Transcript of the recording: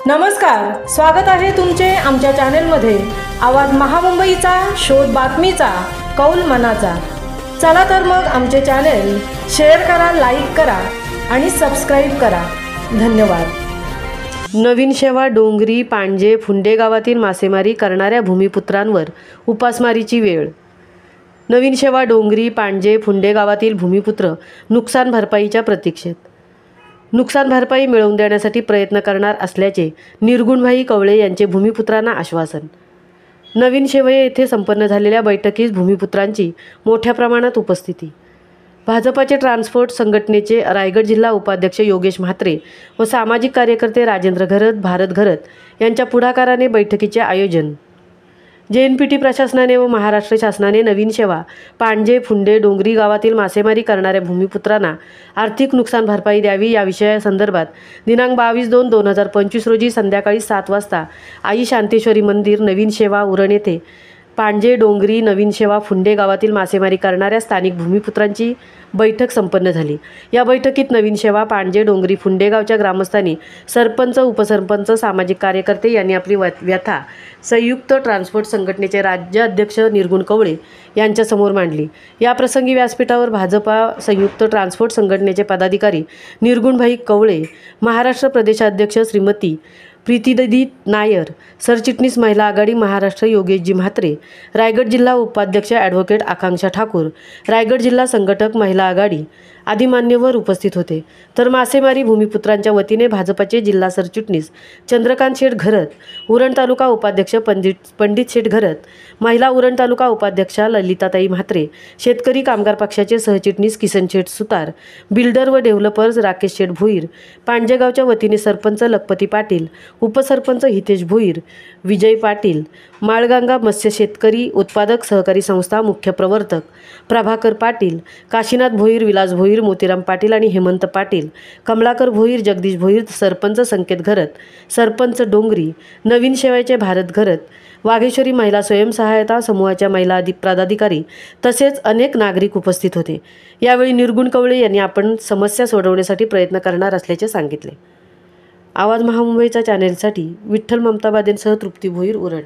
नमस्कार, स्वागत आहे तुमचे आमच्या चॅनलमध्ये। आवाज महामुंबईचा, शोध बातमीचा, कौल मनाचा। चला तर मग आमचे चॅनल शेअर करा, लाईक करा आणि सबस्क्राइब करा। धन्यवाद। नवीन शेवा डोंगरी पांजे फुंडे गावातील मासेमारी करणाऱ्या भूमिपुत्रांवर उपासमारीची वेळ। नवीन शेवा डोंगरी पांजे फुंडे गावातील भूमिपुत्र नुकसान भरपाईच्या प्रतीक्षेत। नुकसान भरपाई मिळवून देण्यासाठी प्रयत्न करणार असल्याचे निर्गुणभाई कवळे यांचे भूमिपुत्रांना आश्वासन। नवीन शेवये येथे संपन्न झालेल्या बैठकीस भूमिपुत्रांची मोठ्या प्रमाणात उपस्थिती। भाजपाचे ट्रान्सपोर्ट संघटनेचे रायगड जिल्हा उपाध्यक्ष योगेश म्हात्रे व सामाजिक कार्यकर्ते राजेंद्र घरत, भारत घरत यांच्या पुढाकाराने बैठकीचे आयोजन। JNPT प्रशासनाने व महाराष्ट्र शासनाने नवीन शेवा पांजे फुंडे डोंगरी गावातील मासेमारी करणाऱ्या भूमिपुत्रांना आर्थिक नुकसान भरपाई द्यावी या विषयासंदर्भात दिनांक 22/2/2025 रोजी संध्याकाळी 7 वाजता आई शांतेश्वरी मंदिर नवीन शेवा उरण येथे पांजे डोंगरी नवीन शेवा फुंडे गावातील मासेमारी करणाऱ्या स्थानिक भूमिपुत्रांची बैठक संपन्न झाली। या बैठकीत नवीन शेवा पांजे डोंगरी फुंडे गावच्या ग्रामस्थांनी सरपंच, उपसरपंच, सामाजिक कार्यकर्ते यांनी आपली व्यथा संयुक्त ट्रान्सपोर्ट संघटनेचे राज्य अध्यक्ष निर्गुण कवळे यांच्यासमोर मांडली। या प्रसंगी व्यासपीठावर भाजपा संयुक्त ट्रान्सपोर्ट संघटनेचे पदाधिकारी निर्गुणभाई कवळे, महाराष्ट्र प्रदेशाध्यक्ष श्रीमती प्रीतीदीदी नायर, सरचिटणीस महिला आघाडी महाराष्ट्र योगेशजी म्हात्रे, रायगड जिल्हा उपाध्यक्ष ॲडव्होकेट आकांक्षा ठाकूर, रायगड जिल्हा संघटक महिला आघाडी आदी मान्यवर उपस्थित होते। तर मासेमारी भूमिपुत्रांच्या वतीने भाजपाचे जिल्हा सरचिटणीस चंद्रकांत शेठ घरत, उरण तालुका उपाध्यक्ष पंडित शेठ घरत, महिला उरण तालुका उपाध्यक्षा ललिताताई म्हात्रे, शेतकरी कामगार पक्षाचे सहचिटणीस किसन शेठ सुतार, बिल्डर व डेव्हलपर्स राकेश शेठ भोईर, पांजेगावच्या वतीने सरपंच लखपती पाटील, उपसरपंच हितेश भोईर, विजय पाटील, माळगंगा मत्स्य शेतकरी उत्पादक सहकारी संस्था मुख्य प्रवर्तक प्रभाकर पाटील, काशीनाथ भोईर, विलास भोईर, मोतीराम पाटील आणि हेमंत पाटील, कमलाकर भोईर, जगदीश भोईर, सरपंच संकेत घरत, सरपंच डोंगरी नवीन शेवाचे भारत घरत, वाघेश्वरी महिला स्वयंसहायता समूहाच्या महिला पदाधिकारी तसेच अनेक नागरिक उपस्थित होते। यावेळी निर्गुण कवळे यांनी आपण समस्या सोडवण्यासाठी प्रयत्न करणार असल्याचे सांगितले। आवाज महामुंबईचा चॅनेलसाठी विठ्ठल ममताबादेंसह तृप्ती भोईर, उरण।